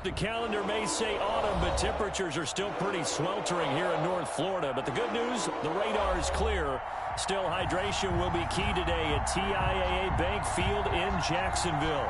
The calendar may say autumn, but temperatures are still pretty sweltering here in North Florida. But the good news, the radar is clear. Still, hydration will be key today at TIAA Bank Field in Jacksonville.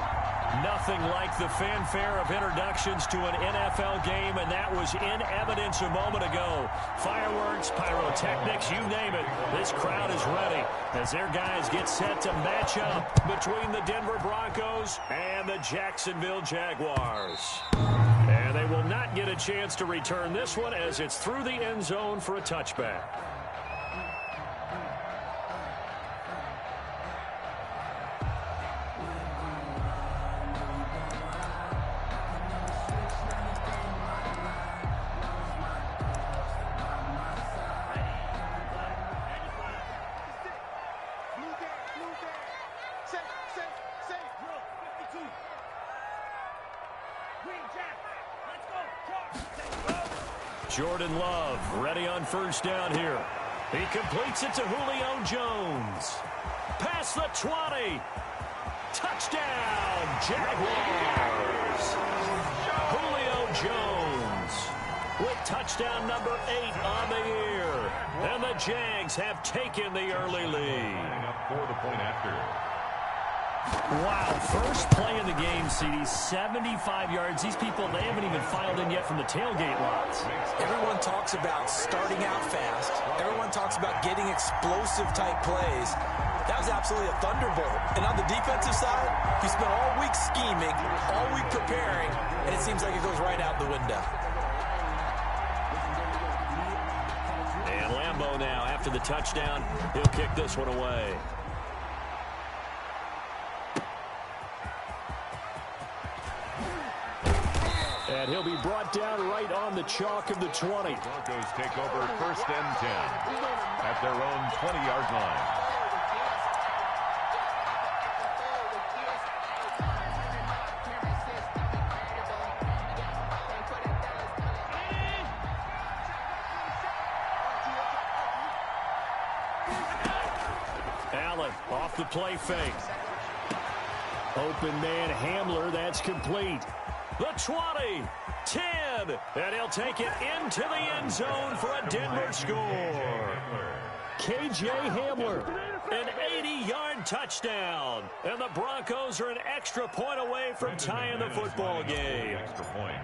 Nothing like the fanfare of introductions to an NFL game, and that was in evidence a moment ago. Fireworks, pyrotechnics, you name it. This crowd is ready as their guys get set to match up between the Denver Broncos and the Jacksonville Jaguars. And they will not get a chance to return this one as it's through the end zone for a touchback. Jordan Love ready on first down here. He completes it to Julio Jones. Past the 20. Touchdown, Jaguars. Julio Jones with touchdown number 8 on the year. And the Jags have taken the early lead. Up for the point after. Wow, first play of the game, CD, 75 yards. These people, they haven't even filed in yet from the tailgate lots. Everyone talks about starting out fast. Everyone talks about getting explosive-type plays. That was absolutely a thunderbolt. And on the defensive side, you spent all week scheming, all week preparing, and it seems like it goes right out the window. And Lambeau now, after the touchdown, he'll kick this one away. And he'll be brought down right on the chalk of the 20. Broncos take over first and 10 at their own 20-yard line. Allen off the play fake. Open man Hamler, that's complete. The 20, 10, and he'll take it into the end zone for a Denver score. K.J. Hamler, an 80-yard touchdown. And the Broncos are an extra point away from tying the football game. Extra point.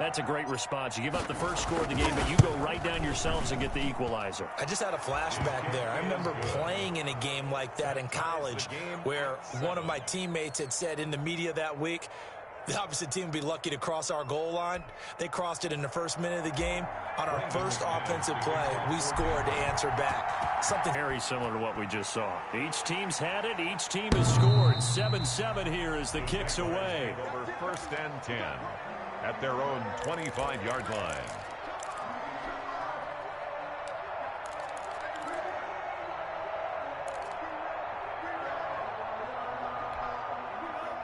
That's a great response. You give up the first score of the game, but you go right down yourselves and get the equalizer. I just had a flashback there. I remember playing in a game like that in college where one of my teammates had said in the media that week, the opposite team would be lucky to cross our goal line. They crossed it in the first minute of the game. On our first offensive play, we scored to answer back. Something very similar to what we just saw. Each team's had it. Each team has scored. 7-7 here as the kick's away. Over first and 10 at their own 25-yard line.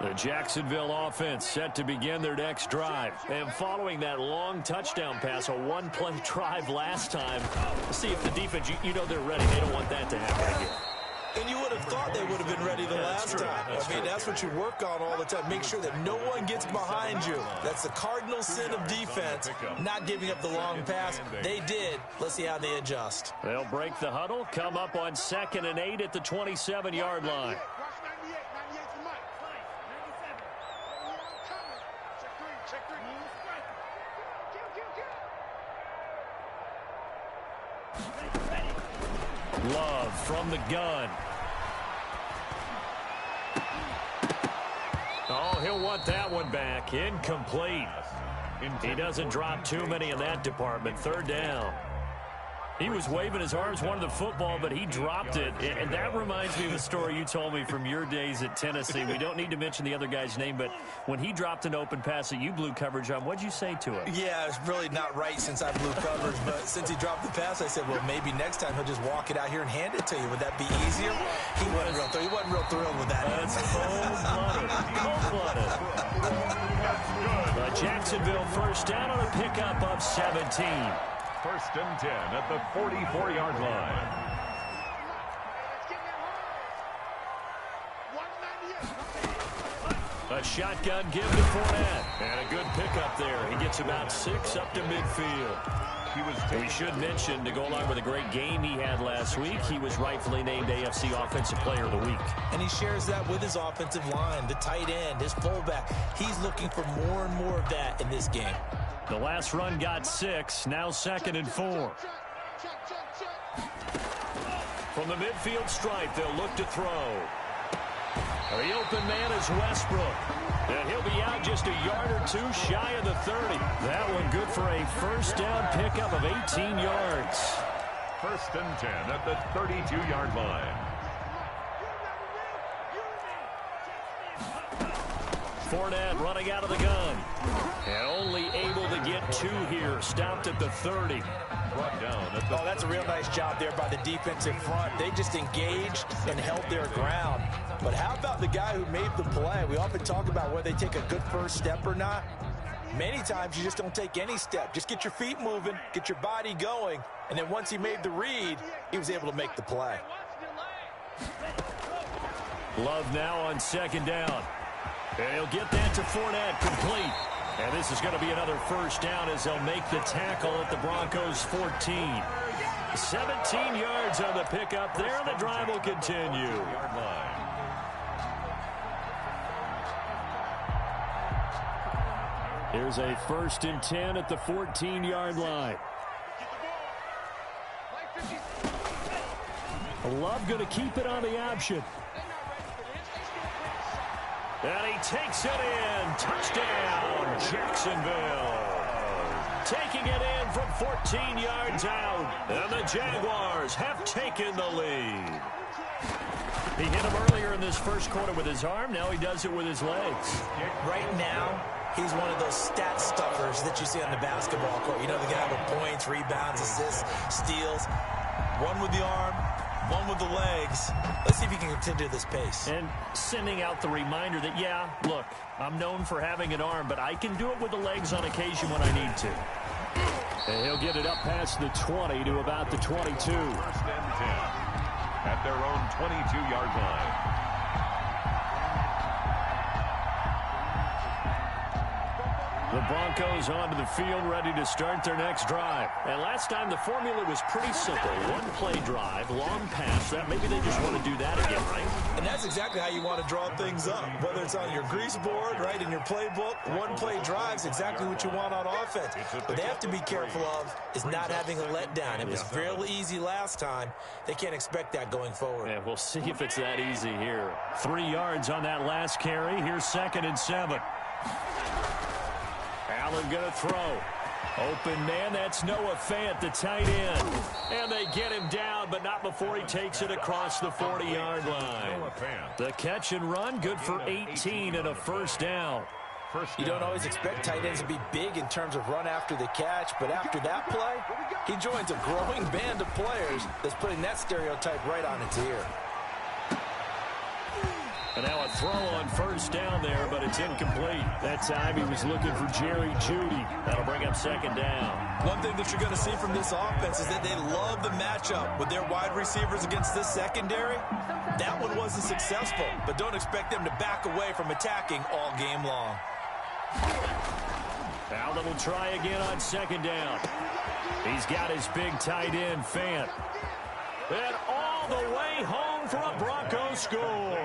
The Jacksonville offense set to begin their next drive. And following that long touchdown pass, a one-play drive last time, see if the defense, you know they're ready. They don't want that to happen again. And you would have thought they would have been ready the last time. That's what you work on all the time. Make sure that no one gets behind you. That's the cardinal sin of defense, not giving up the long pass. They did. Let's see how they adjust. They'll break the huddle, come up on 2nd and 8 at the 27-yard line. Love from the gun. Oh, he'll want that one back. Incomplete. He doesn't drop too many in that department. 3rd down. He was waving his arms, wanted the football, but he dropped it. And that reminds me of a story you told me from your days at Tennessee. We don't need to mention the other guy's name, but when he dropped an open pass that you blew coverage on, what'd you say to him? Yeah, it's really not right since I blew coverage, but since he dropped the pass, I said, well, maybe next time he'll just walk it out here and hand it to you. Would that be easier? He wasn't real thrilled with that. That's cold-blooded. Cold-blooded. Jacksonville first down on a pickup of 17. First and 10 at the 44-yard line. A A shotgun give to Fournette. And a good pickup there. He gets about 6 up to midfield. We should mention, to go along with a great game he had last week, he was rightfully named AFC Offensive Player of the Week. And he shares that with his offensive line, the tight end, his fullback. He's looking for more and more of that in this game. The last run got 6, now 2nd and 4. From the midfield stripe, they'll look to throw. The open man is Westbrook. And he'll be out just a yard or 2 shy of the 30. That one good for a first down pickup of 18 yards. 1st and 10 at the 32-yard line. Fournette running out of the gun. And only able to get 2 here. Stopped at the 30. Brought down at the that's a real nice job there by the defensive front. They just engaged and held their ground. But how about the guy who made the play? We often talk about whether they take a good first step or not. Many times you just don't take any step. Just get your feet moving, get your body going, and then once he made the read, he was able to make the play. Love now on 2nd down. And he'll get that to Fournette, complete. And this is going to be another first down as they'll make the tackle at the Broncos 14. 17 yards on the pickup there, and the drive will continue. Here's a 1st and 10 at the 14-yard line. Love going to keep it on the option. And he takes it in. Touchdown, Jacksonville. Taking it in from 14 yards out. And the Jaguars have taken the lead. He hit him earlier in this first quarter with his arm. Now he does it with his legs. Right now, he's one of those stat stuffers that you see on the basketball court. You know, the guy with points, rebounds, assists, steals. One with the arm, one with the legs. Let's see if he can continue this pace. And sending out the reminder that, yeah, look, I'm known for having an arm, but I can do it with the legs on occasion when I need to. And he'll get it up past the 20 to about the 22. 1st and 10 at their own 22-yard line. The Broncos onto the field, ready to start their next drive. And last time the formula was pretty simple. One play drive, long pass. That maybe they just want to do that again, right? And that's exactly how you want to draw things up. Whether it's on your grease board, right, in your playbook, one play drive's exactly what you want on offense. What they have to be careful of is not having a letdown. It was fairly easy last time. They can't expect that going forward. Yeah, we'll see if it's that easy here. 3 yards on that last carry. Here's 2nd and 7. Allen going to throw. Open man, that's Noah Fant, the tight end. And they get him down, but not before he takes it across the 40-yard line. The catch and run, good for 18 and a first down. You don't always expect tight ends to be big in terms of run after the catch, but after that play, he joins a growing band of players that's putting that stereotype right on its ear. And now a throw on first down there, but it's incomplete. That time he was looking for Jerry Jeudy. That'll bring up 2nd down. One thing that you're going to see from this offense is that they love the matchup with their wide receivers against this secondary. That one wasn't successful, but don't expect them to back away from attacking all game long. Allen will try again on 2nd down. He's got his big tight end, Fant. And all the way home for a Broncos score.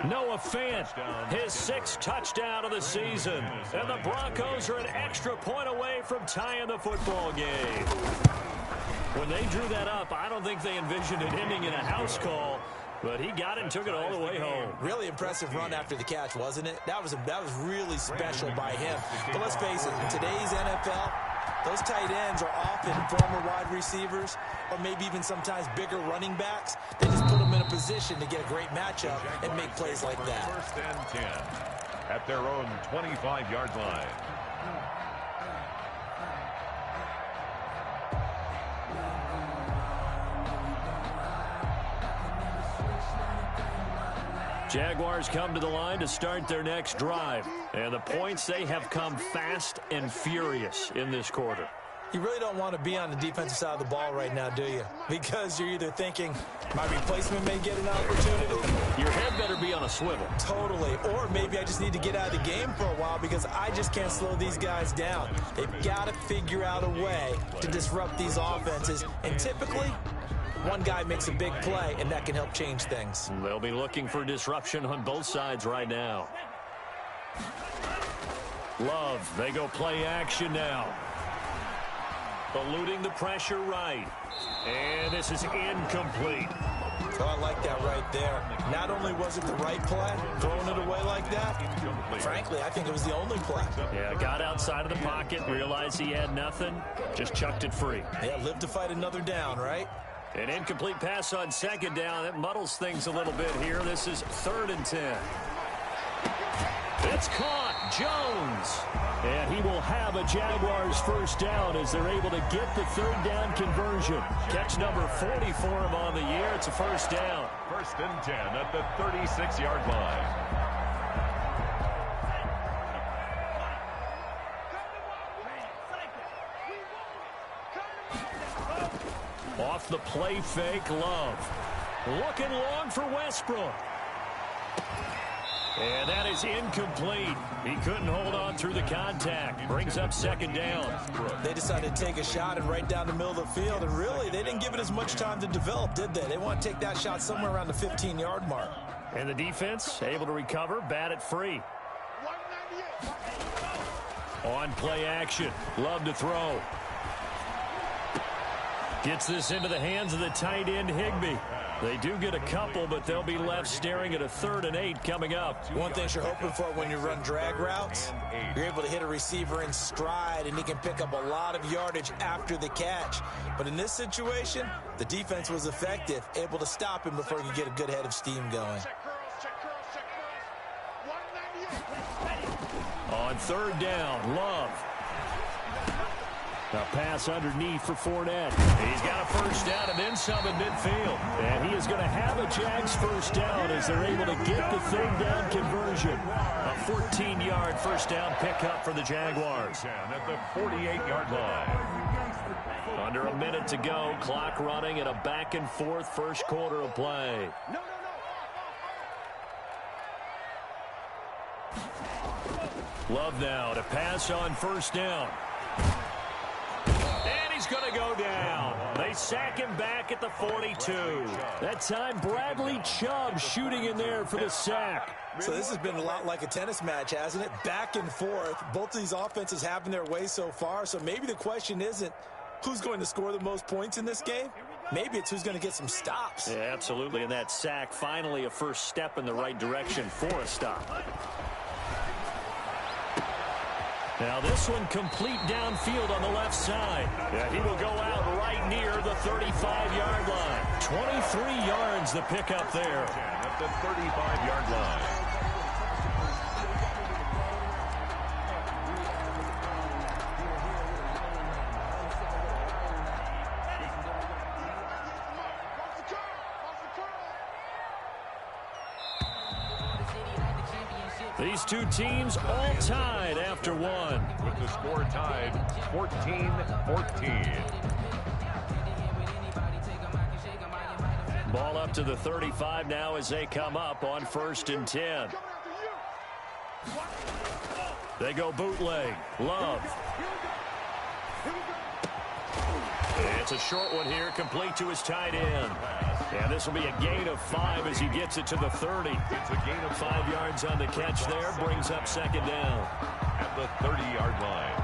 Noah Fant, his 6th touchdown of the season. And the Broncos are an extra point away from tying the football game. When they drew that up, I don't think they envisioned it ending in a house call. But he got it and took it all the way home. Really impressive run after the catch, wasn't it? That was really special by him. But let's face it, in today's NFL, those tight ends are often former wide receivers or maybe even sometimes bigger running backs. They just put them in a position to get a great matchup and make plays like that. 1st and 10 at their own 25-yard line. Jaguars come to the line to start their next drive. And the points, they have come fast and furious in this quarter. You really don't want to be on the defensive side of the ball right now, do you? Because you're either thinking, my replacement may get an opportunity. Your head better be on a swivel. Totally. Or maybe I just need to get out of the game for a while because I just can't slow these guys down. They've got to figure out a way to disrupt these offenses. And typically, one guy makes a big play, and that can help change things. They'll be looking for disruption on both sides right now. Love, they go play action now. Eluding the pressure right. And this is incomplete. Oh, I like that right there. Not only was it the right play, throwing it away like that, frankly, I think it was the only play. Yeah, got outside of the pocket, realized he had nothing, just chucked it free. Yeah, live to fight another down, right? An incomplete pass on second down. That muddles things a little bit here. This is 3rd and 10. It's caught. Jones. And he will have a Jaguars first down as they're able to get the 3rd down conversion. Catch number 40 for him on the year. It's a first down. 1st and 10 at the 36-yard line. Off the play fake, Love. Looking long for Westbrook. And that is incomplete. He couldn't hold on through the contact. Brings up 2nd down. They decided to take a shot and right down the middle of the field, and really, they didn't give it as much time to develop, did they? They want to take that shot somewhere around the 15-yard mark. And the defense able to recover, bat it free. On play action. Love to throw. Gets this into the hands of the tight end, Higbee. They do get a couple, but they'll be left staring at a 3rd and 8 coming up. One thing you're hoping for when you run drag routes, you're able to hit a receiver in stride, and he can pick up a lot of yardage after the catch. But in this situation, the defense was effective, able to stop him before he could get a good head of steam going. On 3rd down, Love. A pass underneath for Fournette. He's got a first down and then some in midfield. And he is going to have a Jags first down as they're able to get the 3rd down conversion. A 14-yard first down pickup for the Jaguars. At the 48-yard line. Under a minute to go. Clock running at a back-and-forth first quarter of play. Love now to pass on first down. He's going to go down. They sack him back at the 42. That time, Bradley Chubb shooting in there for the sack. So this has been a lot like a tennis match, hasn't it? Back and forth. Both of these offenses having their way so far. So maybe the question isn't who's going to score the most points in this game. Maybe it's who's going to get some stops. Yeah, absolutely. And that sack, finally a first step in the right direction for a stop. Now this one complete downfield on the left side. Yeah, he will go out right near the 35-yard line. 23 yards the pickup there. At the 35-yard line. These two teams all tied after one. With the score tied 14-14. Ball up to the 35 now as they come up on 1st and 10. They go bootleg. Love. It's a short one here, complete to his tight end. And this will be a gain of 5 as he gets it to the 30. It's a gain of 5 yards on the catch there, brings up 2nd down. At the 30-yard line.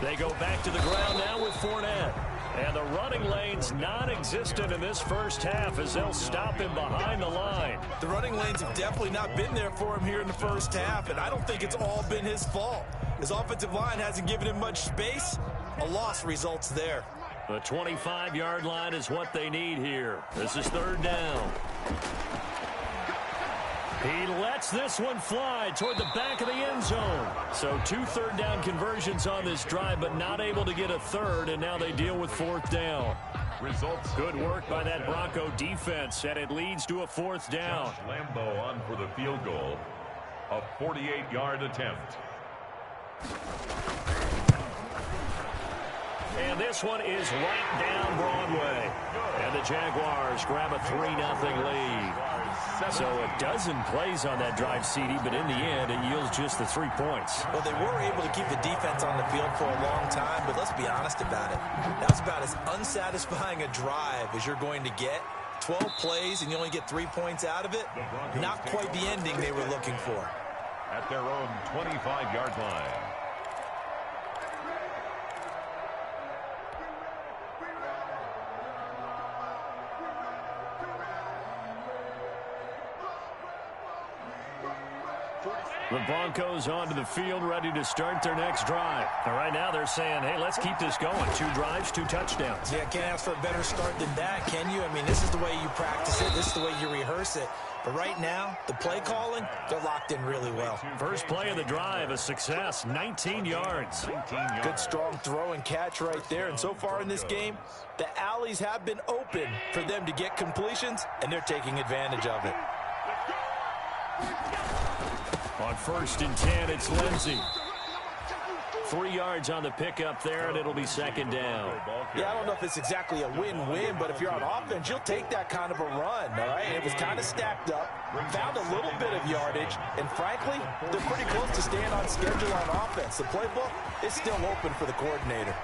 They go back to the ground now with Fournette. And the running lane's non-existent in this first half as they'll stop him behind the line. The running lanes have definitely not been there for him here in the first half, and I don't think it's all been his fault. His offensive line hasn't given him much space. A loss results there. The 25-yard line is what they need here. This is 3rd down. He lets this one fly toward the back of the end zone. So 2 third-down conversions on this drive, but not able to get a third, and now they deal with 4th down. Results. Good work by that Bronco defense, and it leads to a 4th down. Josh Lambo on for the field goal. A 48-yard attempt. And this one is right down Broadway. And the Jaguars grab a 3-0 lead. So a dozen plays on that drive, CD, but in the end, it yields just the 3 points. Well, they were able to keep the defense on the field for a long time, but let's be honest about it. That was about as unsatisfying a drive as you're going to get. 12 plays, and you only get 3 points out of it. Not quite the ending they were looking for. At their own 25-yard line. The Broncos onto the field, ready to start their next drive. And right now they're saying, hey, let's keep this going. 2 drives, 2 touchdowns. Yeah, can't ask for a better start than that, can you? I mean, this is the way you practice it. This is the way you rehearse it. But right now, the play calling, they're locked in really well. First play of the drive, a success, 19 yards. Good, strong throw and catch right there. And so far in this game, the alleys have been open for them to get completions, and they're taking advantage of it. On 1st and 10, it's Lindsey. 3 yards on the pickup there, and it'll be 2nd down. Yeah, I don't know if it's exactly a win-win, but if you're on offense, you'll take that kind of a run, all right? It was kind of stacked up, found a little bit of yardage, and frankly, they're pretty close to staying on schedule on offense. The playbook is still open for the coordinator.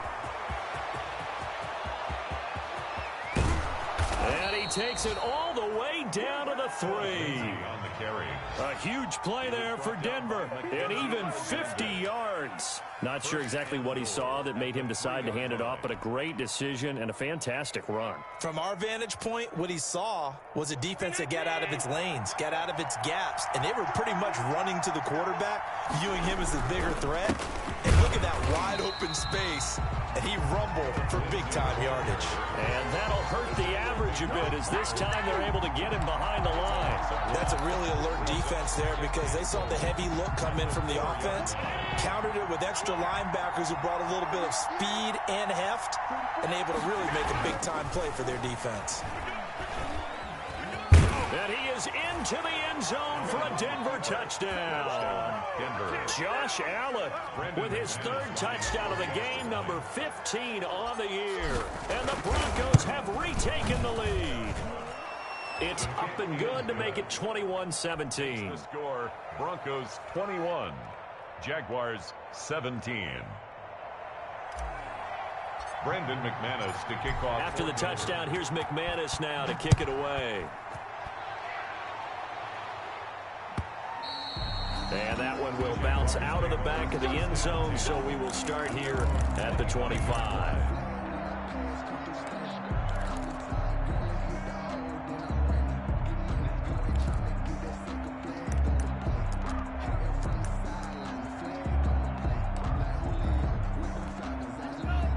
And he takes it all the way down to the 3. On the carry. A huge play there for Denver, and even 50 yards. Not sure exactly what he saw that made him decide to hand it off, but a great decision and a fantastic run. From our vantage point, what he saw was a defense that got out of its lanes, got out of its gaps, and they were pretty much running to the quarterback, viewing him as the bigger threat. And look at that wide open space, and he rumbled for big-time yardage. And that'll hurt the average a bit, as this time they're able to get him behind the line. That's a really alert defense there, because they saw the heavy look come in from the offense, countered it with extra linebackers who brought a little bit of speed and heft, and able to really make a big-time play for their defense. And he is into the end zone for a Denver touchdown. Josh Allen with his 3rd touchdown of the game, number 15 on the year. And the Broncos have retaken the lead. It's up and good to make it 21-17. The score, Broncos 21, Jaguars 17. Brandon McManus to kick off. After the touchdown, here's McManus now to kick it away. And that one will bounce out of the back of the end zone, so we will start here at the 25.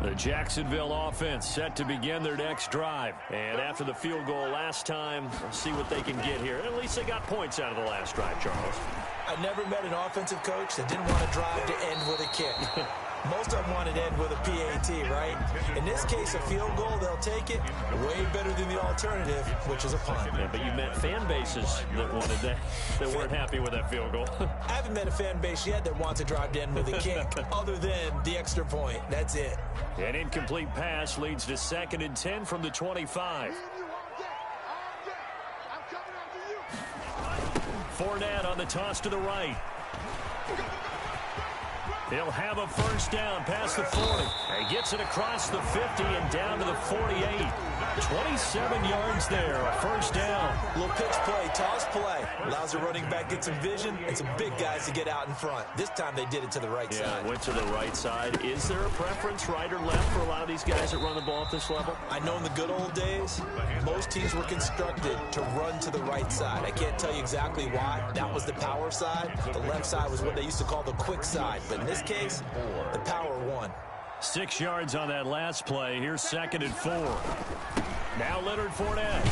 The Jacksonville offense set to begin their next drive. And after the field goal last time, let's see what they can get here. At least they got points out of the last drive, Charles. I never met an offensive coach that didn't want to drive to end with a kick. Most of them wanted to end with a PAT, right? In this case, a field goal, they'll take it. Way better than the alternative, which is a punt. Yeah, but you met fan bases that wanted that weren't happy with that field goal. I haven't met a fan base yet that wants to drive to end with a kick, other than the extra point. That's it. An incomplete pass leads to 2nd and 10 from the 25. Fournette on the toss to the right. He'll have a 1st down past the 40. He gets it across the 50 and down to the 48. 27 yards there, a 1st down. Little pitch play, toss play. Allows the running back to get some vision and some big guys to get out in front. This time they did it to the right side. Went to the right side. Is there a preference, right or left, for a lot of these guys that run the ball at this level? I know in the good old days, most teams were constructed to run to the right side. I can't tell you exactly why. That was the power side. The left side was what they used to call the quick side. But in this case, the power won. 6 yards on that last play. Here's 2nd and 4. Now Leonard Fournette.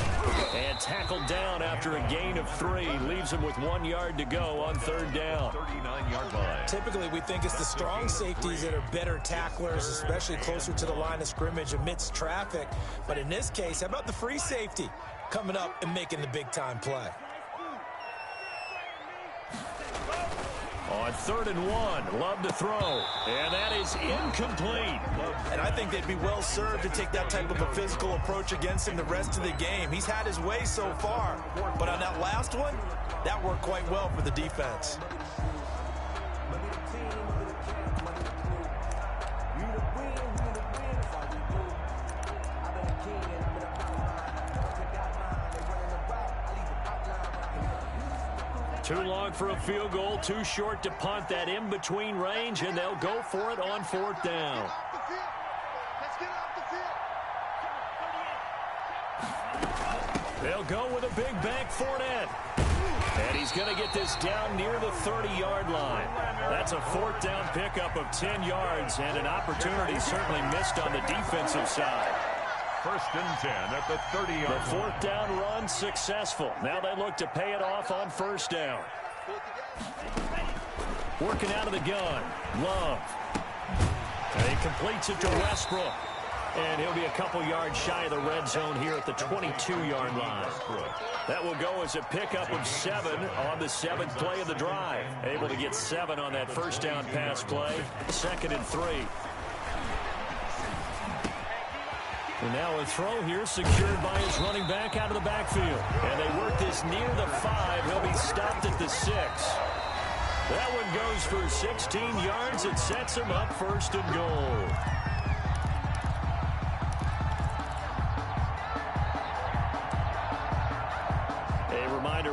And tackled down after a gain of 3. Leaves him with 1 yard to go on third down. 39-yard line. Typically, we think it's the strong safeties that are better tacklers, especially closer to the line of scrimmage amidst traffic. But in this case, how about the free safety coming up and making the big-time play? On 3rd and 1, Love to throw. And that is incomplete. And I think they'd be well served to take that type of a physical approach against him the rest of the game. He's had his way so far. But on that last one, that worked quite well for the defense. Too long for a field goal, too short to punt. That in-between range, and they'll go for it on 4th down. They'll go with a big back Fournette. And he's going to get this down near the 30-yard line. That's a 4th down pickup of 10 yards, and an opportunity certainly missed on the defensive side. 1st and 10 at the 30-yard line. The 4th down run successful. Now they look to pay it off on 1st down. Working out of the gun. Love. And he completes it to Westbrook. And he'll be a couple yards shy of the red zone here at the 22-yard line. That will go as a pickup of 7 on the 7th play of the drive. Able to get 7 on that 1st down pass play. 2nd and 3. And now a throw here secured by his running back out of the backfield. And they work this near the 5. He'll be stopped at the 6. That one goes for 16 yards. It sets him up 1st and goal.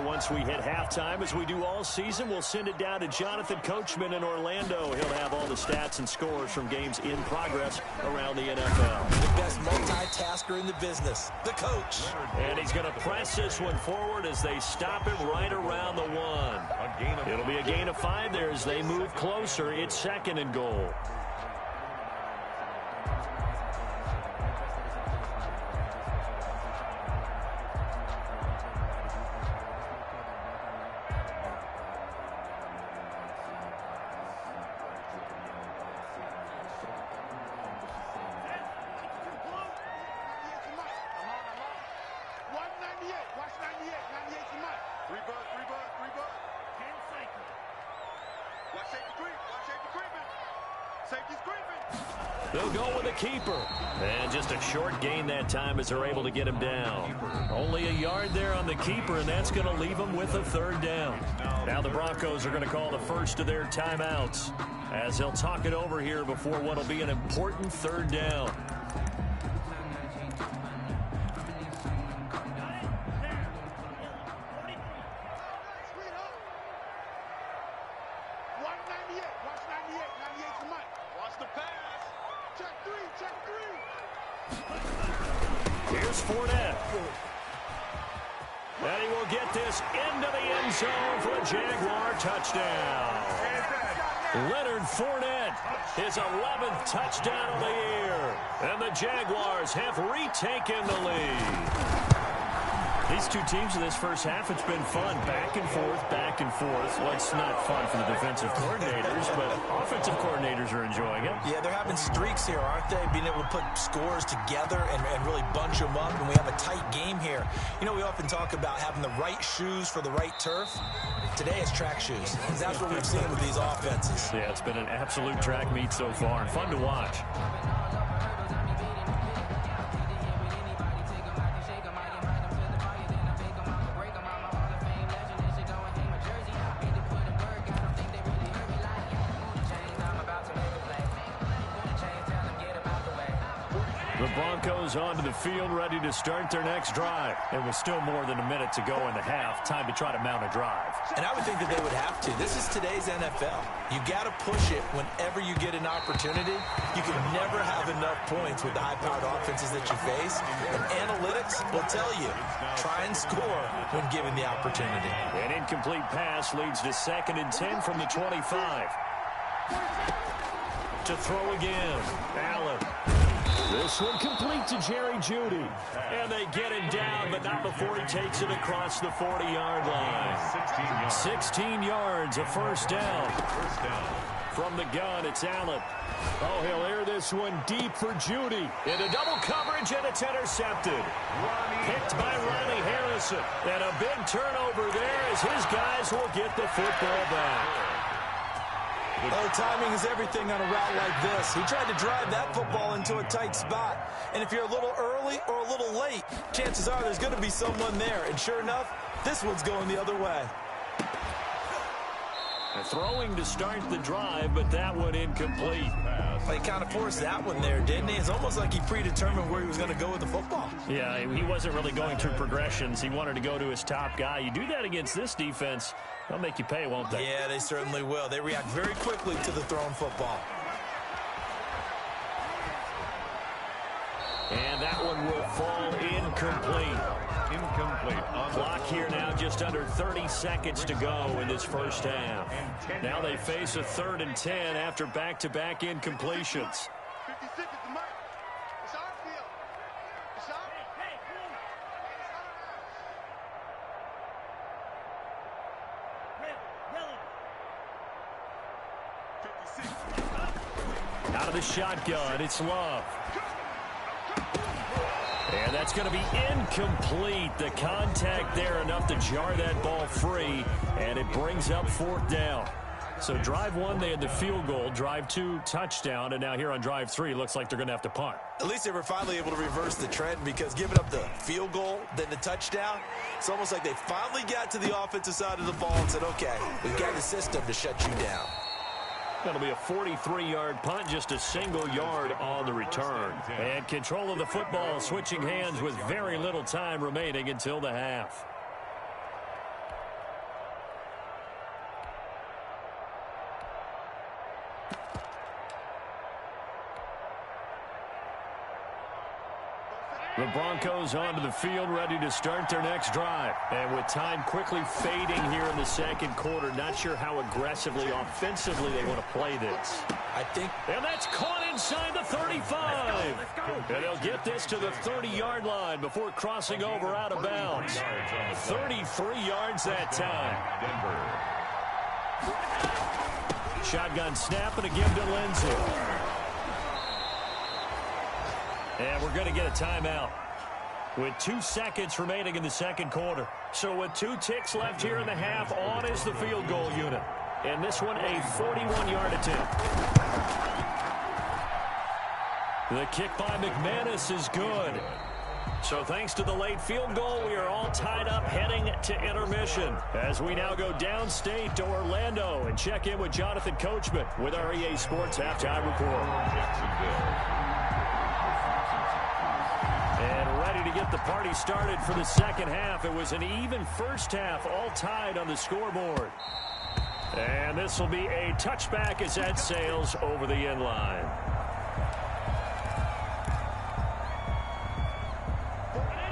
Once we hit halftime, as we do all season, we'll send it down to Jonathan Coachman in Orlando. He'll have all the stats and scores from games in progress around the NFL. The best multitasker in the business, the coach. And he's going to press this one forward as they stop him right around the 1. It'll be a gain of 5 there as they move closer. It's 2nd and goal. They'll go with a keeper. And just a short gain that time as they're able to get him down. Only a yard there on the keeper, and that's going to leave him with a 3rd down. Now the Broncos are going to call the first of their timeouts as they'll talk it over here before what will be an important 3rd down. Here's Fournette. And he will get this into the end zone for a Jaguar touchdown. Leonard Fournette, his 11th touchdown of the year. And the Jaguars have retaken the lead. These two teams in this first half, it's been fun. Back and forth, back and forth. Well, it's not fun for the defensive coordinators, but offensive coordinators are enjoying it. Yeah, they're having streaks here, aren't they? Being able to put scores together and really bunch them up, and we have a tight game here. You know, we often talk about having the right shoes for the right turf. Today it's track shoes. That's what we've seen with these offenses. Yeah, it's been an absolute track meet so far, and fun to watch. The Broncos onto the field, ready to start their next drive. And with still more than a minute to go in the half, time to try to mount a drive. And I would think that they would have to. This is today's NFL. You got to push it whenever you get an opportunity. You can never have enough points with the high-powered offenses that you face. And analytics will tell you, try and score when given the opportunity. An incomplete pass leads to 2nd and 10 from the 25. To throw again, Allen. This one complete to Jerry Jeudy. And they get him down, but not before he takes it across the 40-yard line. 16 yards, a first down. From the gun, it's Allen. Oh, he'll air this one deep for Jeudy. Into double coverage, and it's intercepted. Picked by Ronnie Harrison. And a big turnover there as his guys will get the football back. Oh, timing is everything on a route like this. He tried to drive that football into a tight spot. And if you're a little early or a little late, chances are there's going to be someone there. And sure enough, this one's going the other way. Throwing to start the drive, but that one incomplete. He kind of forced that one there, didn't he? It's almost like he predetermined where he was going to go with the football. Yeah, he wasn't really going through progressions. He wanted to go to his top guy. You do that against this defense, they'll make you pay, won't they? Yeah, they certainly will. They react very quickly to the thrown football. And that one will fall incomplete. Clock here now, just under 30 seconds to go in this first half. Now they face a 3rd and 10 after back-to-back incompletions. 56 at the mark. It's our field. It's our field. Out of the shotgun, it's Love. And that's going to be incomplete. The contact there enough to jar that ball free, and it brings up 4th down. So drive 1, they had the field goal. Drive 2, touchdown. And now here on drive 3, looks like they're going to have to punt. At least they were finally able to reverse the trend, because giving up the field goal, then the touchdown, it's almost like they finally got to the offensive side of the ball and said, okay, we've got the system to shut you down. That'll be a 43-yard punt, just a single yard on the return. And control of the football switching hands with very little time remaining until the half. The Broncos onto the field, ready to start their next drive. And with time quickly fading here in the second quarter, not sure how aggressively, offensively they want to play this. I think. And that's caught inside the 35. Let's go. And they'll get this to the 30-yard line before crossing over out of bounds. 33 yards that time. Shotgun snap and a give to Lindsey. And we're going to get a timeout with 2 seconds remaining in the second quarter. So with 2 ticks left here in the half, on is the field goal unit. And this one, a 41-yard attempt. The kick by McManus is good. So thanks to the late field goal, we are all tied up heading to intermission as we now go downstate to Orlando and check in with Jonathan Coachman with our EA Sports Halftime Report. And ready to get the party started for the second half. It was an even first half, all tied on the scoreboard. And this will be a touchback as that sails over the end line.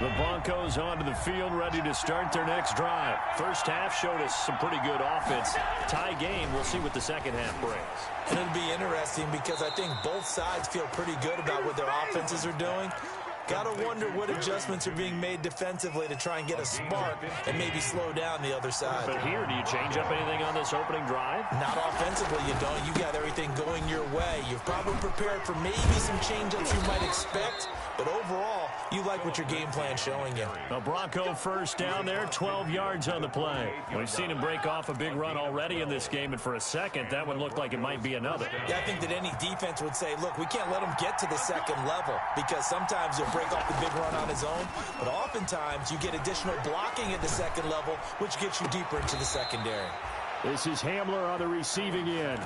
The Broncos onto the field, ready to start their next drive. First half showed us some pretty good offense. Tie game, we'll see what the second half brings. And it'll be interesting because I think both sides feel pretty good about what their offenses are doing. Gotta wonder what adjustments are being made defensively to try and get a spark and maybe slow down the other side. But here, do you change up anything on this opening drive? Not offensively, you don't. You got everything going your way. You've probably prepared for maybe some change-ups you might expect, but overall, you like what your game plan's showing you. The Bronco first down there, 12 yards on the play. We've seen him break off a big run already in this game, and for a second, that one looked like it might be another. Yeah, I think that any defense would say, look, we can't let him get to the second level, because sometimes he'll break off the big run on his own, but oftentimes you get additional blocking at the second level, which gets you deeper into the secondary. This is Hamler on the receiving end.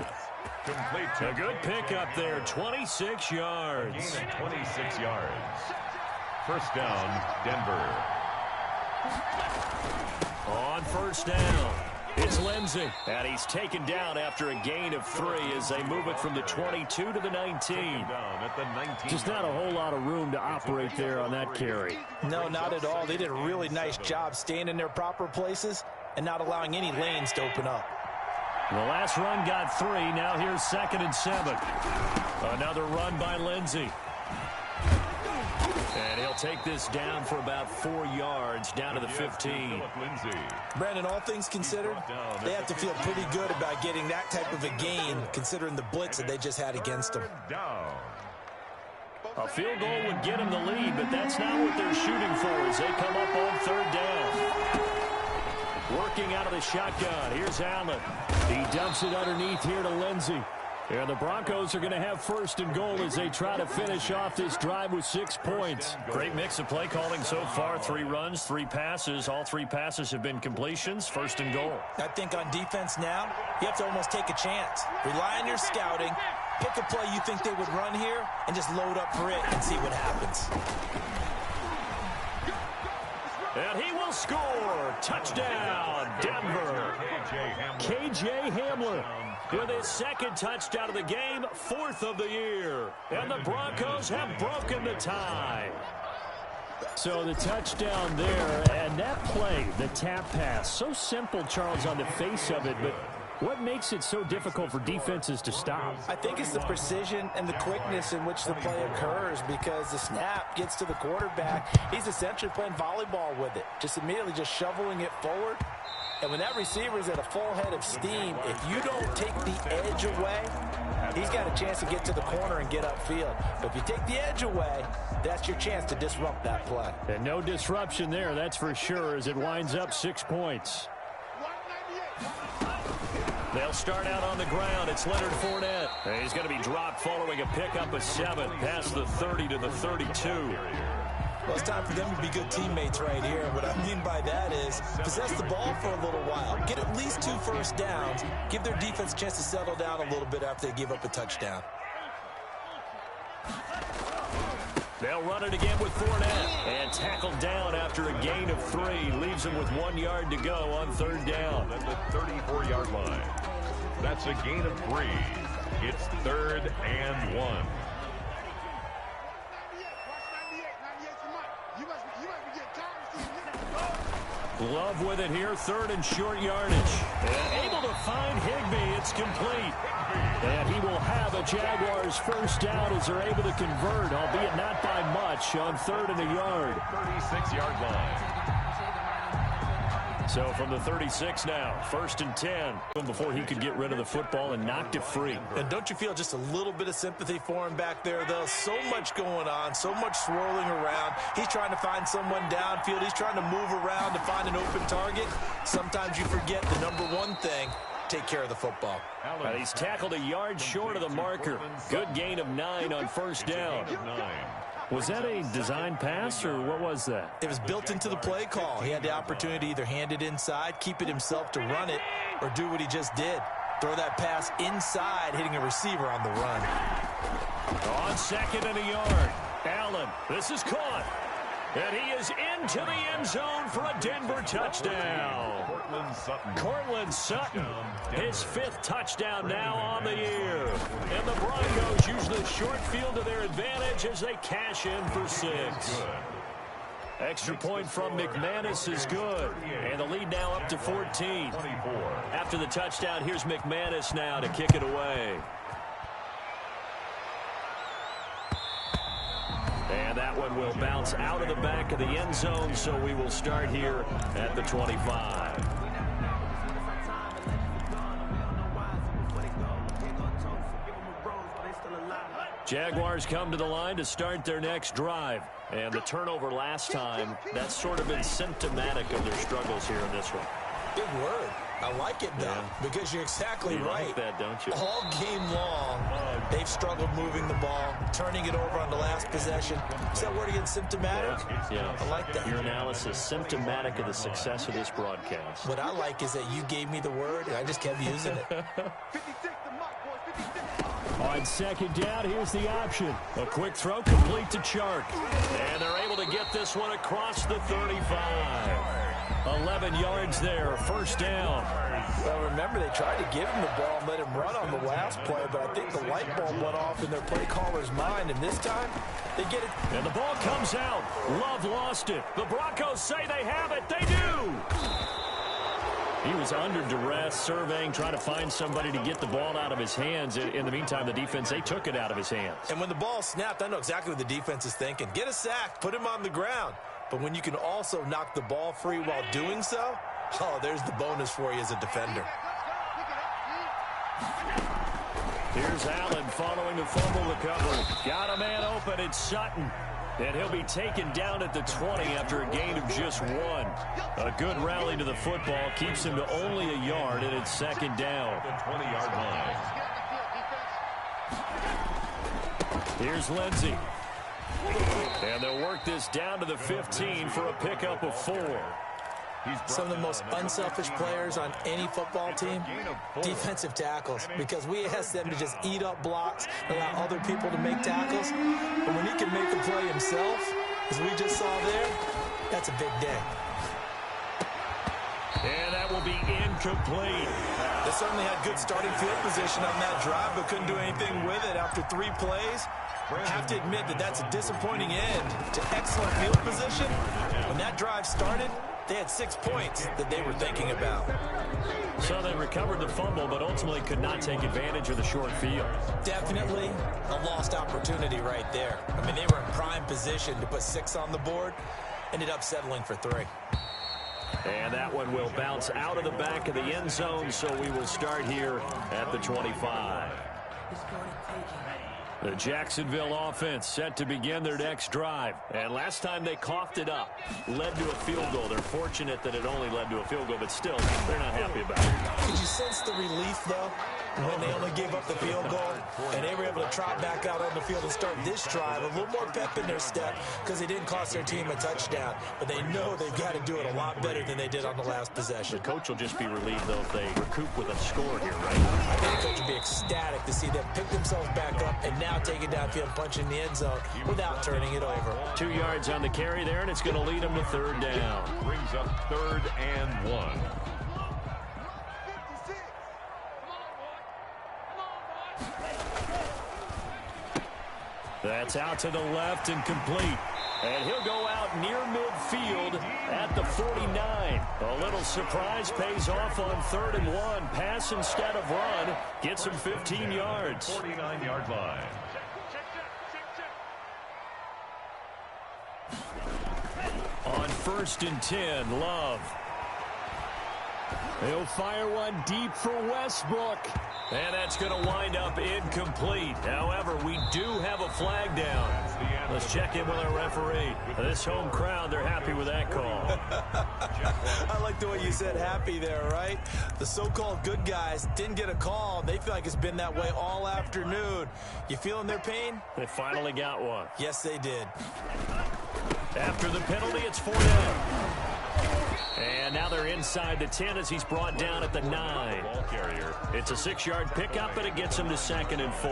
Complete. A good pickup there, 26 yards. 26 yards. First down, Denver. On first down, it's Lindsey. And he's taken down after a gain of 3 as they move it from the 22 to the 19. Down at the 19. Just not a whole lot of room to operate there on that carry. No, not at all. They did a really nice job staying in their proper places and not allowing any lanes to open up. The last run got 3. Now here's 2nd and 7. Another run by Lindsey. And he'll take this down for about 4 yards, down to the 15. Brandon, all things considered, they have to feel pretty good about getting that type of a gain, considering the blitz that they just had against them. A field goal would get them the lead, but that's not what they're shooting for as they come up on 3rd down. Working out of the shotgun. Here's Allen. He dumps it underneath here to Lindsey. And the Broncos are going to have 1st and goal as they try to finish off this drive with 6 points. Great mix of play calling so far. 3 runs, 3 passes. All 3 passes have been completions. 1st and goal. I think on defense now, you have to almost take a chance. Rely on your scouting. Pick a play you think they would run here and just load up for it and see what happens. And he will score. Touchdown, Denver. KJ Hamler with his 2nd touchdown of the game, 4th of the year. And the Broncos have broken the tie. So the touchdown there, and that play, the tap pass, so simple, Charles, on the face of it, but what makes it so difficult for defenses to stop? I think it's the precision and the quickness in which the play occurs, because the snap gets to the quarterback. He's essentially playing volleyball with it, just immediately just shoveling it forward. And when that receiver is at a full head of steam, if you don't take the edge away, he's got a chance to get to the corner and get upfield. But if you take the edge away, that's your chance to disrupt that play. And no disruption there, that's for sure, as it winds up 6 points. They'll start out on the ground. It's Leonard Fournette. And he's going to be dropped following a pickup of 7 past the 30 to the 32. Well, it's time for them to be good teammates right here. What I mean by that is possess the ball for a little while. Get at least 2 first downs. Give their defense a chance to settle down a little bit after they give up a touchdown. They'll run it again with Fournette. And tackled down after a gain of 3. Leaves him with 1 yard to go on 3rd down. At the 34-yard line. That's a gain of 3. It's 3rd and 1. Love with it here, 3rd and short yardage. And able to find Higbee. It's complete. And he will have a Jaguars 1st down as they're able to convert, albeit not by much, on 3rd and a yard. 36-yard line. So from the 36 now, 1st and 10. Before he could get rid of the football and knocked it free. And don't you feel just a little bit of sympathy for him back there, though? So much going on, so much swirling around. He's trying to find someone downfield. He's trying to move around to find an open target. Sometimes you forget the number one thing: take care of the football. And he's tackled a yard short of the marker. Good gain of 9 on 1st down. Was that a design pass, or what was that? It was built into the play call. He had the opportunity to either hand it inside, keep it himself to run it, or do what he just did. Throw that pass inside, hitting a receiver on the run. On 2nd and a yard. Allen, this is caught. And he is into the end zone for a Denver touchdown. Cortland Sutton, his 5th touchdown now on the year. And the Broncos use the short field to their advantage as they cash in for 6. Extra point from McManus is good. And the lead now up to 14. After the touchdown, here's McManus now to kick it away. And that one will bounce out of the back of the end zone, so we will start here at the 25. Jaguars come to the line to start their next drive. And the turnover last time, that's sort of been symptomatic of their struggles here in this one. Big word. I like it, though, because you're exactly right. Like that, don't you? All game long, they've struggled moving the ball, turning it over on the last possession. Is that word again, symptomatic? Yeah. I like that. Your analysis, symptomatic of the success of this broadcast. What I like is that you gave me the word, and I just kept using it. 56 the mark, boys, 56. On 2nd down, here's the option. A quick throw complete to Chark. And they're able to get this one across the 35. 11 yards there, 1st down. Well, remember, they tried to give him the ball and let him run on the last play, but I think the light bulb went off in their play caller's mind, and this time, they get it. And the ball comes out. Love lost it. The Broncos say they have it. They do. He was under duress, surveying, trying to find somebody to get the ball out of his hands. In the meantime, the defense, they took it out of his hands. And when the ball snapped, I know exactly what the defense is thinking. Get a sack, put him on the ground. But when you can also knock the ball free while doing so, oh, there's the bonus for you as a defender. Here's Allen following the fumble recovery. Got a man open. It's Sutton. And he'll be taken down at the 20 after a gain of just 1. A good rally to the football keeps him to only a yard, and it's second down. The 20-yard line. Here's Lindsey. And they'll work this down to the 15 for a pickup of 4. Some of the most unselfish players on any football team, defensive tackles, because we ask them to just eat up blocks, allow other people to make tackles. But when he can make a play himself, as we just saw there, that's a big day. And that will be incomplete. They certainly had good starting field position on that drive, but couldn't do anything with it after 3 plays. Have to admit that that's a disappointing end to excellent field position. When that drive started, they had 6 points that they were thinking about. So they recovered the fumble, but ultimately could not take advantage of the short field. Definitely a lost opportunity right there. I mean, they were in prime position to put 6 on the board. Ended up settling for 3. And that one will bounce out of the back of the end zone, so we will start here at the 25. The Jacksonville offense set to begin their next drive. And last time they coughed it up, led to a field goal. They're fortunate that it only led to a field goal, but still, they're not happy about it. Did you sense the relief, though, when they only gave up the field goal and they were able to trot back out on the field and start this drive? A little more pep in their step because they didn't cost their team a touchdown. But they know they've got to do it a lot better than they did on the last possession. The coach will just be relieved, though, if they recoup with a score here, right? I think the coach will be ecstatic to see them pick themselves back up and now take it downfield, punch in the end zone without turning it over. 2 yards on the carry there, and it's going to lead them to third down. Brings up 3rd and 1. That's out to the left and complete. And he'll go out near midfield at the 49. A little surprise pays off on 3rd and 1. Pass instead of run. Gets him 15 yards. 49-yard line. On 1st and 10, Love. He'll fire one deep for Westbrook. And that's going to wind up incomplete. However, we do have a flag down. Let's check in with our referee. This home crowd, they're happy with that call. I like the way you said happy there, right? The so-called good guys didn't get a call. They feel like it's been that way all afternoon. You feeling their pain? They finally got one. Yes, they did. After the penalty, it's 4 down. And now they're inside the 10 as he's brought down at the 9. Ball carrier. It's a 6-yard pickup, but it gets him to 2nd and 4.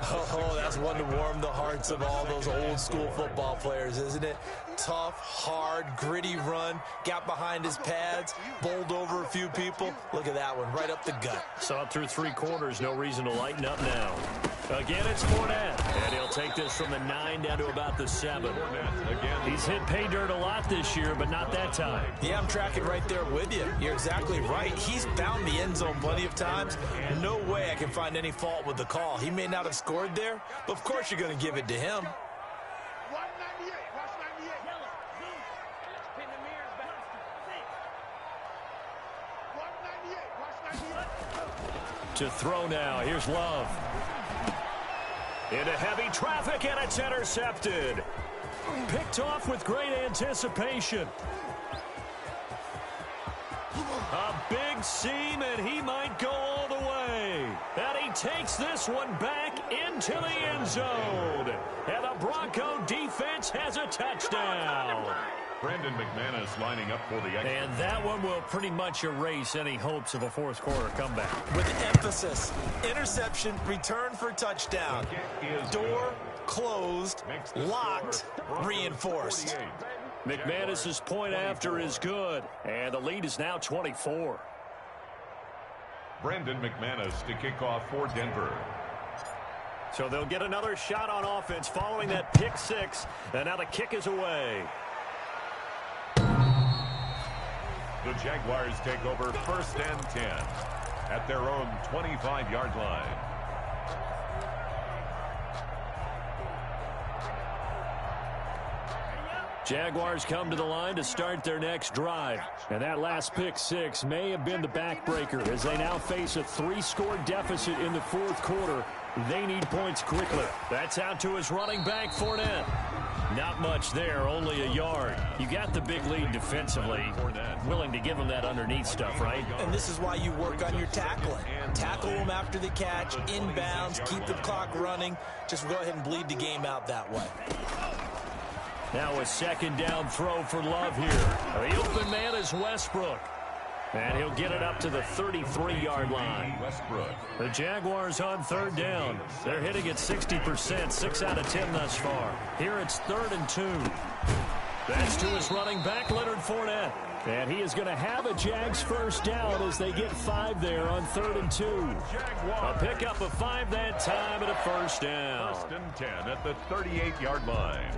Oh, that's one to warm the hearts of all those old school football players, isn't it? Tough, hard, gritty run. Got behind his pads, bowled over a few people. Look at that one, right up the gut. Saw it through 3 quarters. No reason to lighten up now. Again, it's Fournette. And he'll take this from the 9 down to about the 7. Again. He's hit pay dirt a lot this year, but not that time. Yeah, I'm tracking right there with you. You're exactly right. He's found the end zone plenty of times. No way I can find any fault with the call. He may not have scored there, but of course you're going to give it to him. 198. Watch 98. Pin the mirrors back. 198. Watch 98. To throw now. Here's Love. Into heavy traffic, and it's intercepted. Picked off with great anticipation. A big seam, and he might go all the way. And he takes this one back into the end zone. And the Bronco defense has a touchdown. Brandon McManus lining up for the extra. And that one will pretty much erase any hopes of a fourth quarter comeback. With emphasis, interception, return for touchdown. Door closed, locked, reinforced. McManus's point after is good, and the lead is now 24. Brandon McManus to kick off for Denver. So they'll get another shot on offense following that pick 6, and now the kick is away. The Jaguars take over 1st and 10 at their own 25-yard line. Jaguars come to the line to start their next drive. And that last pick six may have been the backbreaker as they now face a 3-score deficit in the 4th quarter. They need points quickly. That's out to his running back, Fournette. Not much there, only a yard. You got the big lead defensively. Willing to give him that underneath stuff, right? And this is why you work on your tackling. Tackle them after the catch, inbounds, keep the clock running. Just go ahead and bleed the game out that way. Now a 2nd down throw for Love here. The open man is Westbrook. And he'll get it up to the 33-yard line. Westbrook. The Jaguars on 3rd down. They're hitting at 60%, 6 out of 10 thus far. Here it's 3rd and 2. That's to his running back, Leonard Fournette. And he is going to have a Jags 1st down as they get 5 there on 3rd and 2. A pickup of 5 that time and a 1st down. 1st and 10 at the 38-yard line.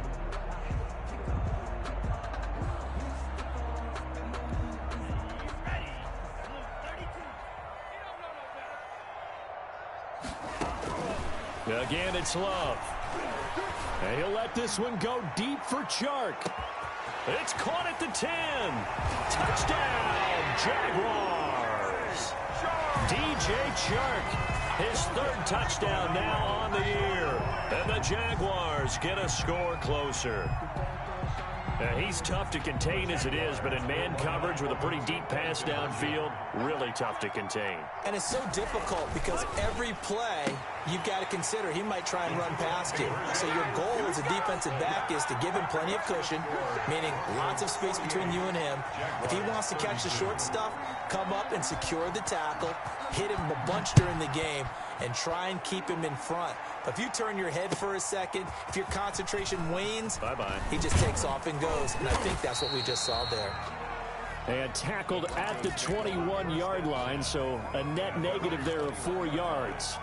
Again, it's Love. And he'll let this one go deep for Chark. It's caught at the 10. Touchdown, Jaguars. DJ Chark, his 3rd touchdown now on the year. And the Jaguars get a score closer. He's tough to contain as it is, but in man coverage with a pretty deep pass downfield, really tough to contain. And it's so difficult because every play you've got to consider he might try and run past you. So your goal as a defensive back is to give him plenty of cushion, meaning lots of space between you and him. If he wants to catch the short stuff, come up and secure the tackle, hit him a bunch during the game, and try and keep him in front. But if you turn your head for a second, if your concentration wanes, he just takes off and goes. And I think that's what we just saw there. And tackled at the 21-yard line, so a net negative there of 4 yards.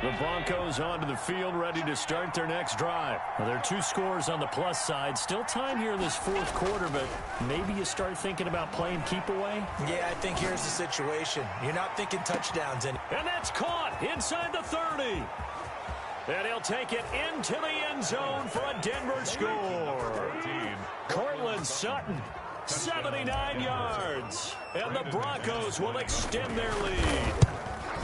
The Broncos onto the field, ready to start their next drive. Well, there are 2 scores on the plus side. Still time here in this 4th quarter, but maybe you start thinking about playing keep away? Yeah, I think here's the situation. You're not thinking touchdowns anymore. And that's caught inside the 30. And he'll take it into the end zone for a Denver score. Cortland Sutton, 79 yards. And the Broncos will extend their lead.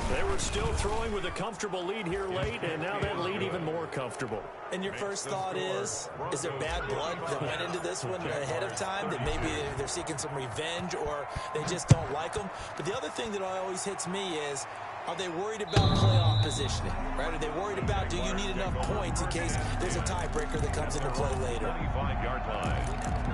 They were still throwing with a comfortable lead here late, and now that lead even more comfortable. And your first thought is there bad blood that went into this one ahead of time, that maybe they're seeking some revenge or they just don't like them? But the other thing that always hits me is, are they worried about playoff positioning? Right? Are they worried about, do you need enough points in case there's a tiebreaker that comes into play later? 25-yard line.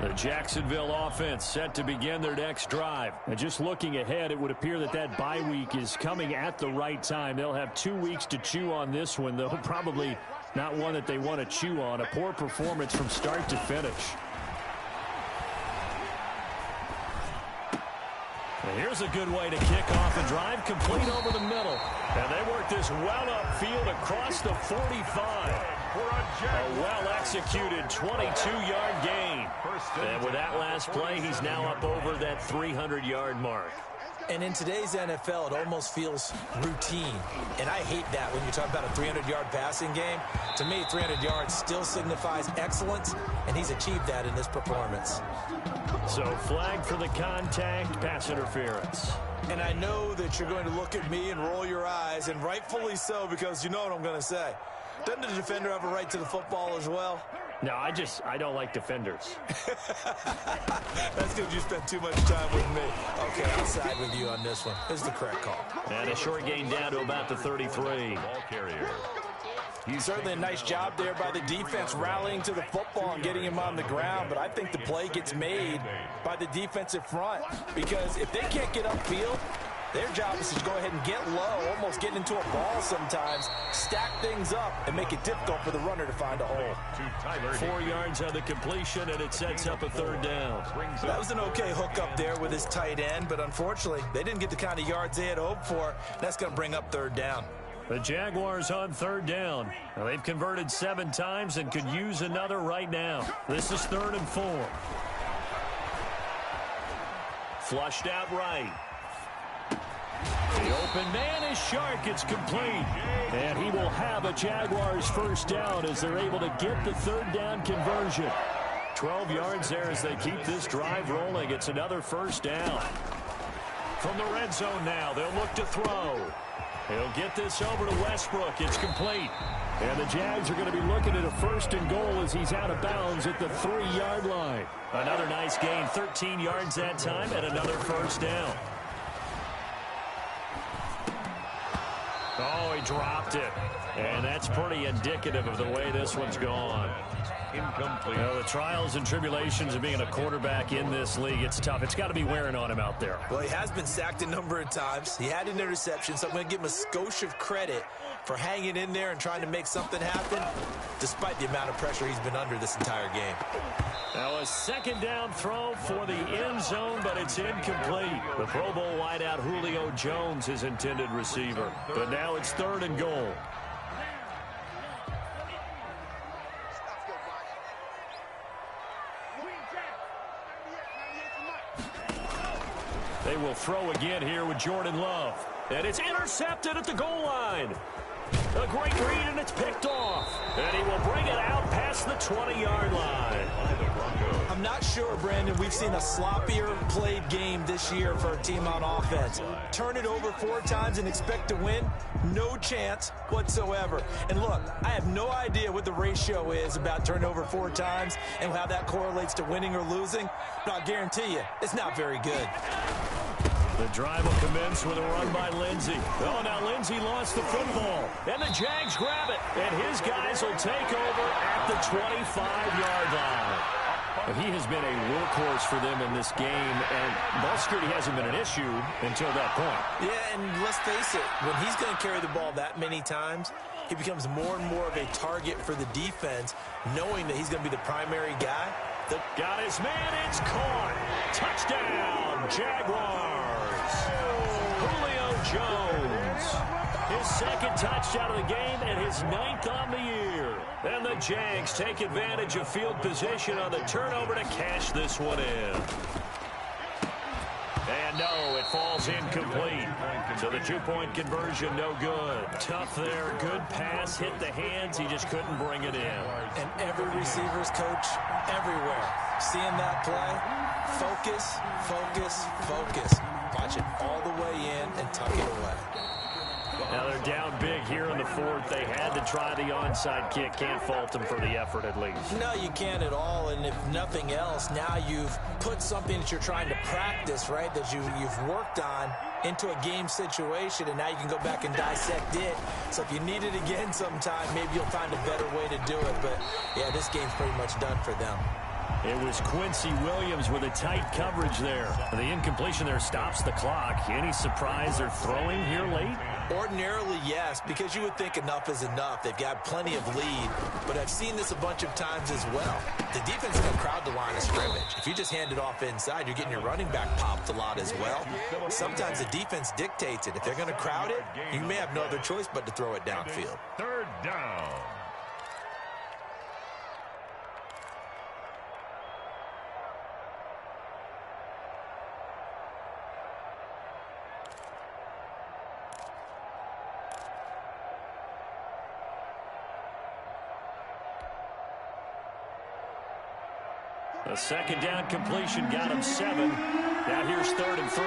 The Jacksonville offense set to begin their next drive. And just looking ahead, it would appear that that bye week is coming at the right time. They'll have 2 weeks to chew on this one, though probably not one that they want to chew on. A poor performance from start to finish. And here's a good way to kick off a drive, complete over the middle. And they work this well upfield across the 45. A well-executed 22-yard gain. And with that last play, he's now up over that 300-yard mark. And in today's NFL, it almost feels routine. And I hate that when you talk about a 300-yard passing game. To me, 300 yards still signifies excellence, and he's achieved that in this performance. So flag for the contact, pass interference. And I know that you're going to look at me and roll your eyes, and rightfully so, because you know what I'm going to say. Doesn't the defender have a right to the football as well? No, I don't like defenders. That's because you spent too much time with me. Okay, I'll side with you on this one. This is the correct call. And a short gain down to about the 33. Ball carrier. Certainly a nice job there by the defense rallying to the football and getting him on the ground, but I think the play gets made by the defensive front because if they can't get upfield, their job is to go ahead and get low, almost get into a ball sometimes, stack things up, and make it difficult for the runner to find a hole. 4 yards on the completion, and it sets up a third down. That was an okay hook up there with his tight end, but unfortunately, they didn't get the kind of yards they had hoped for. That's going to bring up third down. The Jaguars on third down. Now, they've converted 7 times and could use another right now. This is 3rd and 4. Flushed out right. The open man is Shark. It's complete. And he will have a Jaguars first down as they're able to get the third down conversion. 12 yards there as they keep this drive rolling. It's another first down. From the red zone now, they'll look to throw. He'll get this over to Westbrook. It's complete. And the Jags are going to be looking at a 1st and goal as he's out of bounds at the 3-yard line. Another nice gain, 13 yards that time, and another first down. Oh, he dropped it. And that's pretty indicative of the way this one's gone. Incomplete. Well, the trials and tribulations of being a quarterback in this league, it's tough. It's got to be wearing on him out there. Well, he has been sacked a number of times. He had an interception, so I'm going to give him a skosh of credit for hanging in there and trying to make something happen, despite the amount of pressure he's been under this entire game. Now a 2nd down throw for the end zone, but it's incomplete. The Pro Bowl wideout Julio Jones, his intended receiver. But now it's 3rd and goal. They will throw again here with Jordan Love. And it's intercepted at the goal line. A great read, and it's picked off. And he will bring it out past the 20-yard line. I'm not sure, Brandon, we've seen a sloppier played game this year for a team on offense. Turn it over 4 times and expect to win? No chance whatsoever. And look, I have no idea what the ratio is about turning over 4 times and how that correlates to winning or losing. But I'll guarantee you, it's not very good. The drive will commence with a run by Lindsey. Oh, now Lindsey lost the football. And the Jags grab it. And his guys will take over at the 25-yard line. He has been a workhorse for them in this game, and ball security hasn't been an issue until that point. Yeah, and let's face it, when he's going to carry the ball that many times, he becomes more and more of a target for the defense, knowing that he's going to be the primary guy. Got his man, it's caught. Touchdown, Jaguars. Julio Jones. His 2nd touchdown of the game and his 9th on the year. And the Jags take advantage of field position on the turnover to cash this one in. And no, it falls incomplete. So the 2-point conversion, no good. Tough there, good pass, hit the hands, he just couldn't bring it in. And every receiver's coach everywhere, seeing that play, focus, focus, focus. Watch it all the way in and tuck it away. Now they're down big here in the 4th. They had to try the onside kick. Can't fault them for the effort at least. No, you can't at all. And if nothing else, now you've put something that you're trying to practice, right, that you've worked on into a game situation, and now you can go back and dissect it. So if you need it again sometime, maybe you'll find a better way to do it. But, yeah, this game's pretty much done for them. It was Quincy Williams with a tight coverage there. The incompletion there stops the clock. Any surprise they're throwing here late? Ordinarily, yes, because you would think enough is enough. They've got plenty of lead, but I've seen this a bunch of times as well. The defense is going to crowd the line of scrimmage. If you just hand it off inside, you're getting your running back popped a lot as well. Sometimes the defense dictates it. If they're going to crowd it, you may have no other choice but to throw it downfield. 3rd down. A 2nd down completion got him 7. Now here's 3rd and 3.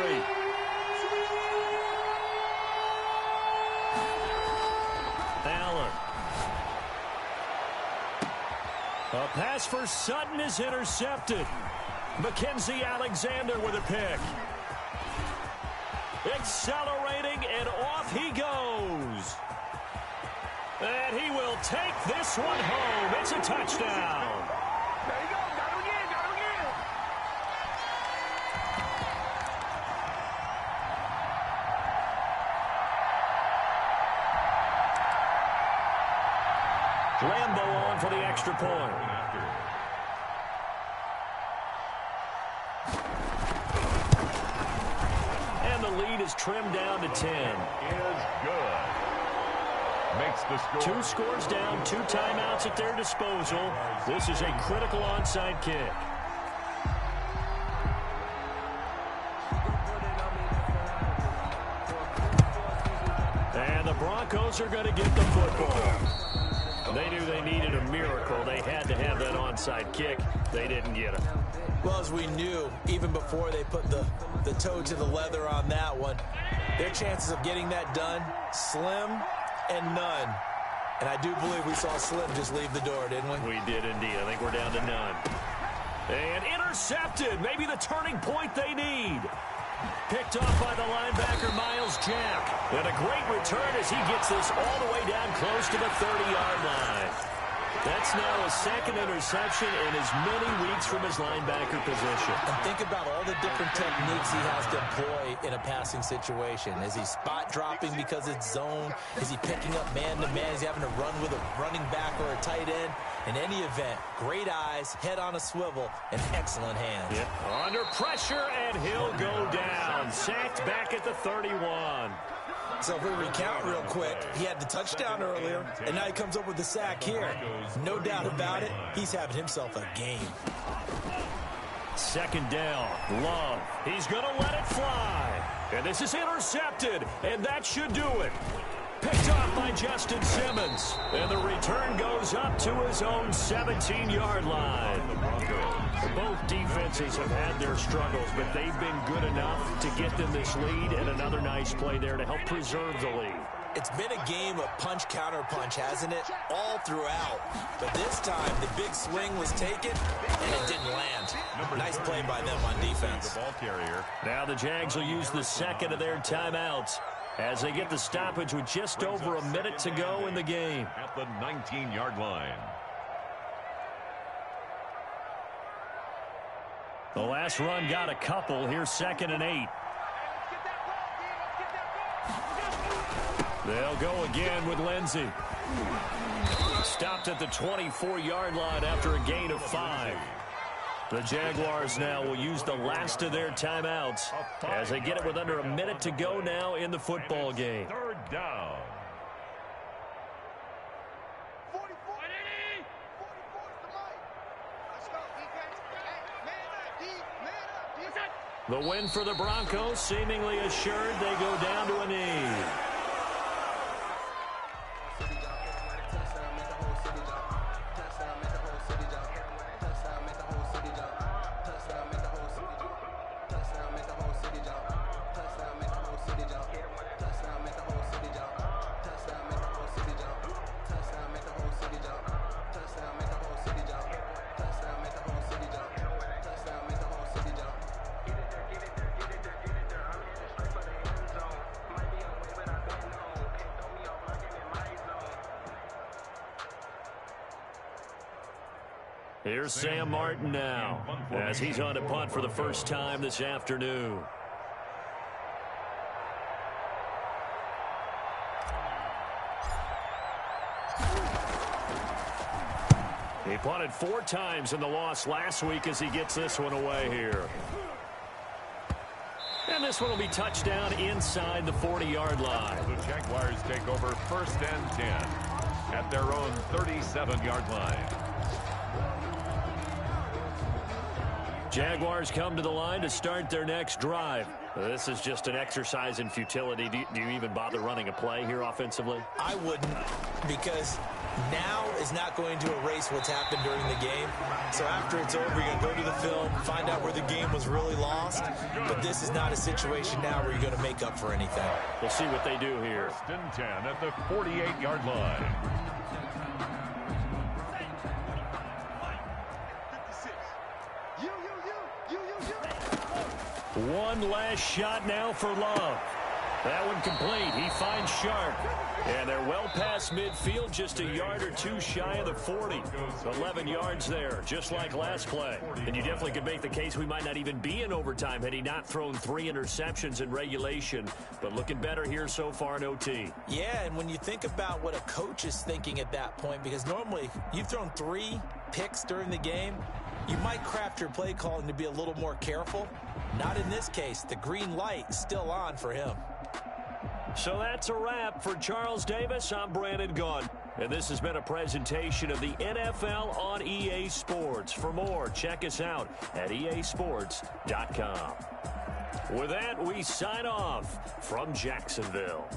Allen. A pass for Sutton is intercepted. Mackenzie Alexander with a pick. Accelerating, and off he goes. And he will take this one home. It's a touchdown. There you go. Got him again. Got him again. Lambo on for the extra point. And the lead is trimmed down to 10. Is good. Makes the score. 2 scores down, 2 timeouts at their disposal. This is a critical onside kick. And the Broncos are going to get the football. They knew they needed a miracle. They had to have that onside kick. They didn't get it. Well, as we knew, even before they put the toe to the leather on that one, their chances of getting that done, slim and none. And I do believe we saw Slim just leave the door, didn't we? We did indeed. I think we're down to none. And intercepted. Maybe the turning point they need. Picked off by the linebacker, Miles Jack. And a great return as he gets this all the way down close to the 30-yard line. That's now his second interception in as many weeks from his linebacker position. And think about all the different techniques he has to employ in a passing situation. Is he spot dropping because it's zone? Is he picking up man-to-man? Is he having to run with a running back or a tight end? In any event, great eyes, head on a swivel, and excellent hands. Yep. Under pressure, and he'll go down. Sacked back at the 31. So if we recount real quick, he had the touchdown earlier, and now he comes up with the sack here. No doubt about it, he's having himself a game. Second down, Love. He's going to let it fly. And this is intercepted, and that should do it. Picked off by Justin Simmons. And the return goes up to his own 17-yard line. Both defenses have had their struggles, but they've been good enough to get them this lead, and another nice play there to help preserve the lead. It's been a game of punch-counter-punch, hasn't it? All throughout. But this time, the big swing was taken, and it didn't land. Nice play by them on defense. The ball carrier. Now the Jags will use the second of their timeouts as they get the stoppage with just over a minute to go in the game. At the 19-yard line. The last run got a couple. Here's 2nd and 8. They'll go again with Lindsey. Stopped at the 24-yard line after a gain of 5. The Jaguars now will use the last of their timeouts as they get it with under a minute to go now in the football game. 3rd down. 44 is the mic. Let's go, defense. Hey, man up, defense. The win for the Broncos seemingly assured. They go down to a knee. Here's Sam Martin now as he's on to punt for the first time this afternoon. He punted 4 times in the loss last week as he gets this one away here. And this one will be touchdown inside the 40-yard line. The Jaguars take over 1st and 10 at their own 37-yard line. Jaguars come to the line to start their next drive. This is just an exercise in futility. Do you even bother running a play here offensively? I wouldn't, because now is not going to erase what's happened during the game. So after it's over, you're going to go to the film, find out where the game was really lost. But this is not a situation now where you're going to make up for anything. We'll see what they do here. 1st and 10 at the 48-yard line. One last shot now for Love. That one complete. He finds Sharp. And they're well past midfield, just a yard or two shy of the 40. 11 yards there, just like last play. And you definitely could make the case we might not even be in overtime had he not thrown 3 interceptions in regulation. But looking better here so far in OT. Yeah, and when you think about what a coach is thinking at that point, because normally you've thrown 3 picks during the game, you might craft your play calling to be a little more careful. Not in this case. The green light still on for him. So that's a wrap for Charles Davis. I'm Brandon Gaudin. And this has been a presentation of the NFL on EA Sports. For more, check us out at easports.com. With that, we sign off from Jacksonville.